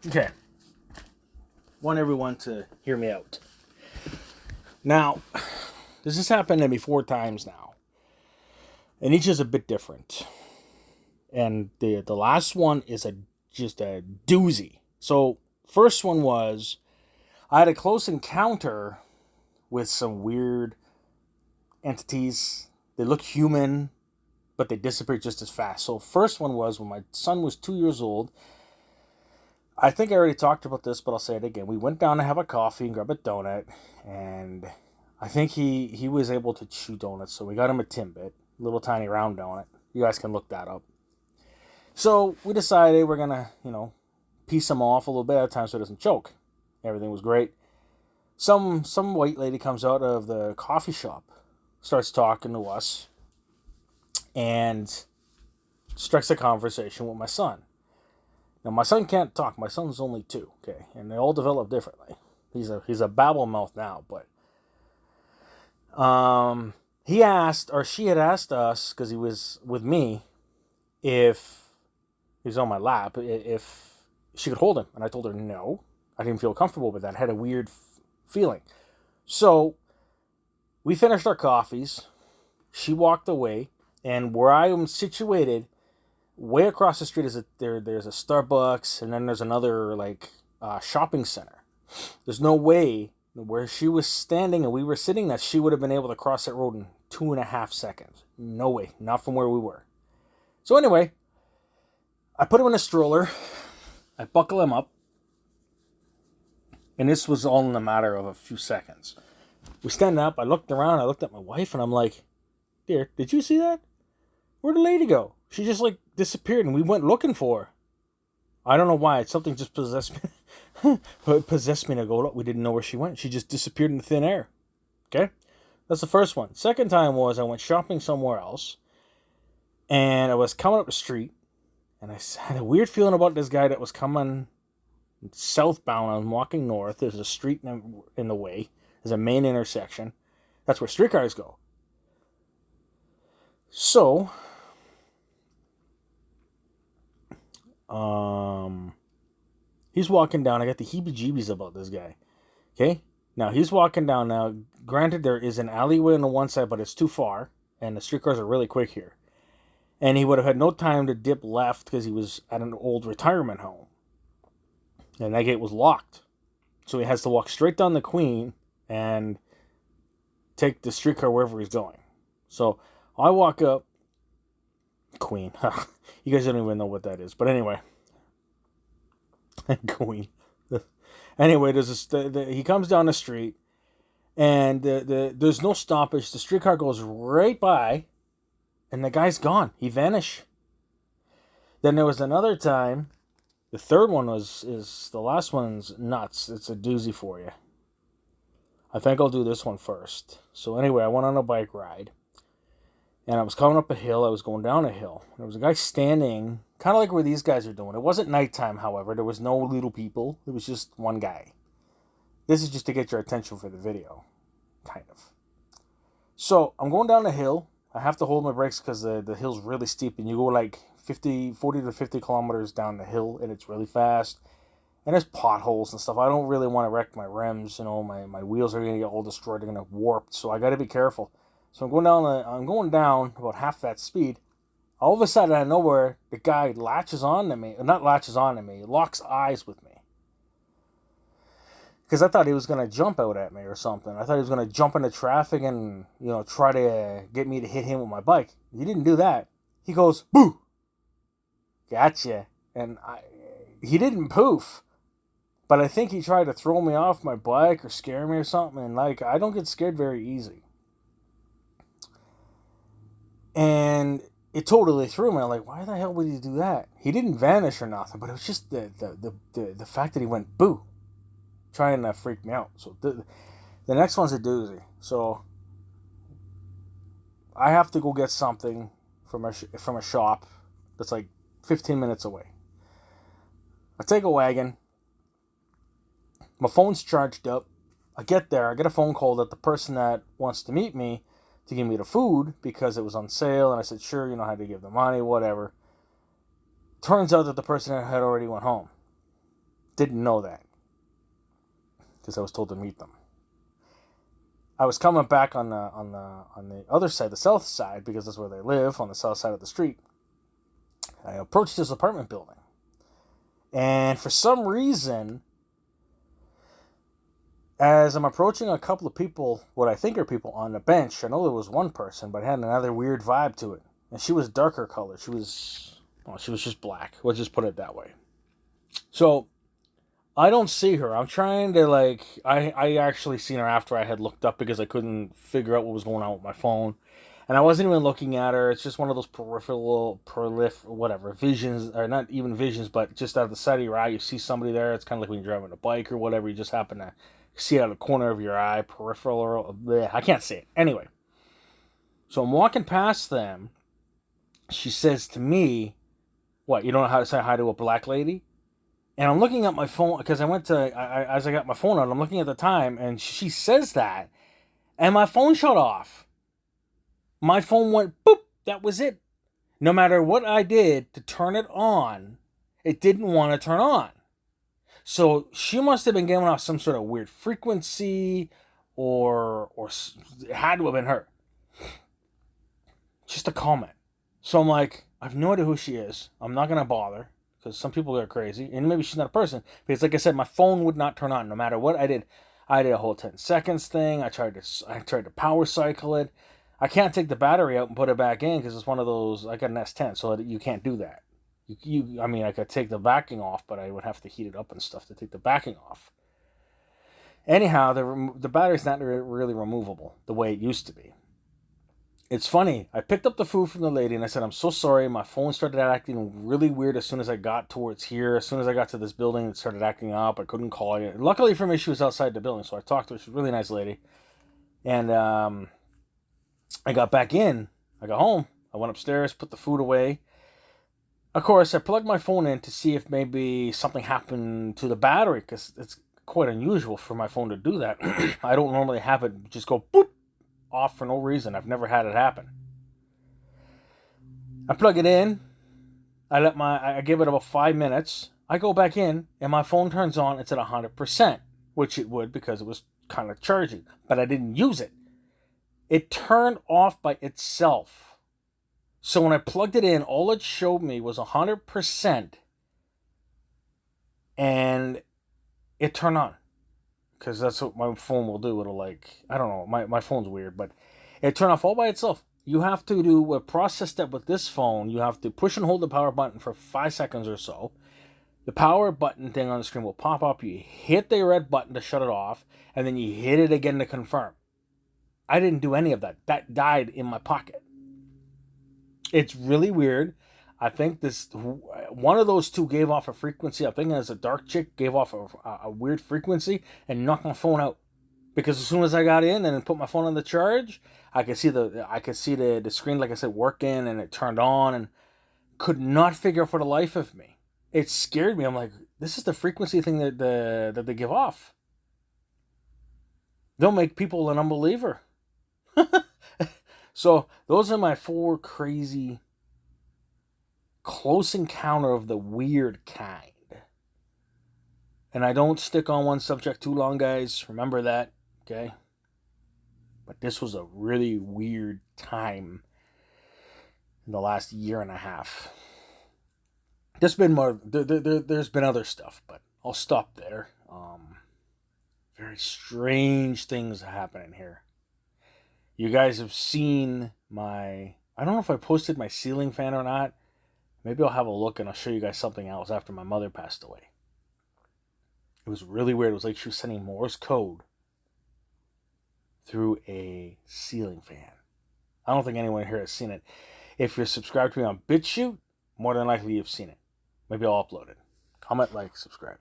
Okay. Want everyone to hear me out. Now, this has happened to me 4 times now, and each is a bit different. And the last one is just a doozy. So, first one was I had a close encounter with some weird entities. They look human, but they disappear just as fast. So, first one was when my son was 2 years old. I think I already talked about this, but I'll say it again. We went down to have a coffee and grab a donut, and I think he was able to chew donuts, so we got him a Timbit, little tiny round donut. You guys can look that up. So we decided we're gonna, piece him off a little bit at a time so he doesn't choke. Everything was great. Some white lady comes out of the coffee shop, starts talking to us, and strikes a conversation with my son. Now, my son can't talk. My son's only 2, okay? And they all develop differently. He's a babble mouth now, but he asked, or she had asked us, because he was with me, if he was on my lap, if she could hold him. And I told her no. I didn't feel comfortable with that. I had a weird feeling. So we finished our coffees. She walked away, and where I am situated, way across the street is there's a Starbucks, and then there's another shopping center. There's no way where she was standing and we were sitting that she would have been able to cross that road in 2.5 seconds. No way, not from where we were. So anyway, I put him in a stroller. I buckle him up, and this was all in a matter of a few seconds. We stand up. I looked around. I looked at my wife, and I'm like, "Dear, did you see that? Where'd the lady go? She just disappeared, and we went looking for her. I don't know why. Something just possessed me. Possessed me to go look. We didn't know where she went. She just disappeared in the thin air. Okay? That's the first one. Second time was I went shopping somewhere else, and I was coming up the street, and I had a weird feeling about this guy that was coming southbound. I was walking north. There's a street in the way. There's a main intersection. That's where streetcars go. So, he's walking down. I got the heebie-jeebies about this guy. Okay? Now, he's walking down. Now, granted, there is an alleyway on the one side, but it's too far, and the streetcars are really quick here. And he would have had no time to dip left because he was at an old retirement home. And that gate was locked. So he has to walk straight down the Queen and take the streetcar wherever he's going. So I walk up. Queen. You guys don't even know what that is. But anyway. Queen. Anyway, he comes down the street, and there's no stoppage. The streetcar goes right by, and the guy's gone. He vanished. Then there was another time. The third one is the last one's nuts. It's a doozy for you. I think I'll do this one first. So anyway, I went on a bike ride. And I was coming up a hill. I was going down a hill. There was a guy standing, kind of like where these guys are doing. It wasn't nighttime, however. There was no little people. It was just one guy. This is just to get your attention for the video. Kind of. So, I'm going down the hill. I have to hold my brakes because the hill's really steep. And you go 40 to 50 kilometers down the hill. And it's really fast. And there's potholes and stuff. I don't really want to wreck my rims. My wheels are going to get all destroyed. They're going to warp. So, I got to be careful. So I'm going down about half that speed. All of a sudden, out of nowhere, the guy latches on to me. Not latches on to me. Locks eyes with me. Because I thought he was going to jump out at me or something. I thought he was going to jump into traffic and, try to get me to hit him with my bike. He didn't do that. He goes, boo! Gotcha. And he didn't poof. But I think he tried to throw me off my bike or scare me or something. And, I don't get scared very easy. And it totally threw me. I'm like, why the hell would he do that? He didn't vanish or nothing, but it was just the fact that he went boo, trying to freak me out. So the next one's a doozy. So I have to go get something from a shop that's 15 minutes away. I take a wagon. My phone's charged up. I get there. I get a phone call that the person that wants to meet me to give me the food because it was on sale, and I said, sure, I had to give the money, whatever. Turns out that the person had already went home. Didn't know that because I was told to meet them. I was coming back on the other side, the south side, because that's where they live, on the south side of the street. I approached this apartment building. And for some reason, as I'm approaching a couple of people, what I think are people on the bench, I know there was one person, but it had another weird vibe to it. And she was darker colored. She was just black. We'll just put it that way. So I don't see her. I'm trying to, like, I actually seen her after I had looked up because I couldn't figure out what was going on with my phone. And I wasn't even looking at her. It's just one of those visions, or not even visions, but just out of the side of your eye, you see somebody there. It's kind of like when you're driving a bike or whatever. You just happen to see it out of the corner of your eye, peripheral, or bleh, I can't see it. Anyway, so I'm walking past them. She says to me, "What, you don't know how to say hi to a black lady?" And I'm looking at my phone, because as I got my phone out, I'm looking at the time, and she says that, and my phone shut off. My phone went boop, that was it. No matter what I did to turn it on, it didn't want to turn on. So she must have been giving off some sort of weird frequency, or it had to have been her. Just a comment. So I'm like, I have no idea who she is. I'm not going to bother. Because some people are crazy, and maybe she's not a person. Because, like I said, my phone would not turn on no matter what I did. I did a whole 10 seconds thing. I tried to power cycle it. I can't take the battery out and put it back in because it's one of those. I got an S10, so you can't do that. I mean, I could take the backing off, but I would have to heat it up and stuff to take the backing off. Anyhow, the battery's not really removable the way it used to be. It's funny. I picked up the food from the lady and I said, "I'm so sorry. My phone started acting really weird as soon as I got towards here. As soon as I got to this building, it started acting up. I couldn't call you." Luckily for me, she was outside the building, so I talked to her. She's a really nice lady. And I got back in. I got home. I went upstairs, put the food away. Of course, I plugged my phone in to see if maybe something happened to the battery, because it's quite unusual for my phone to do that. I don't normally have it just go boop off for no reason. I've never had it happen. I plug it in. I give it about 5 minutes. I go back in and my phone turns on. It's at 100%, which it would because it was kind of charging, but I didn't use it. It turned off by itself. So when I plugged it in, all it showed me was 100%, and it turned on. Because that's what my phone will do. It'll, like, I don't know, my phone's weird, but it turned off all by itself. You have to do a process step with this phone. You have to push and hold the power button for 5 seconds or so. The power button thing on the screen will pop up. You hit the red button to shut it off, and then you hit it again to confirm. I didn't do any of that. That died in my pocket. It's really weird. I think one of those two gave off a frequency. I think it was a dark chick, gave off a weird frequency and knocked my phone out. Because as soon as I got in and put my phone on the charge, I could see the screen, like I said, working, and it turned on, and could not figure out for the life of me. It scared me. I'm like, this is the frequency thing that they give off. They'll make people an unbeliever. So those are my 4 crazy close encounter of the weird kind. And I don't stick on one subject too long, guys. Remember that, okay? But this was a really weird time in the last year and a half. There's been more. There's been other stuff, but I'll stop there. Very strange things happening here. You guys have seen I don't know if I posted my ceiling fan or not. Maybe I'll have a look and I'll show you guys something else after my mother passed away. It was really weird. It was like she was sending Morse code through a ceiling fan. I don't think anyone here has seen it. If you're subscribed to me on BitChute, more than likely you've seen it. Maybe I'll upload it. Comment, like, subscribe.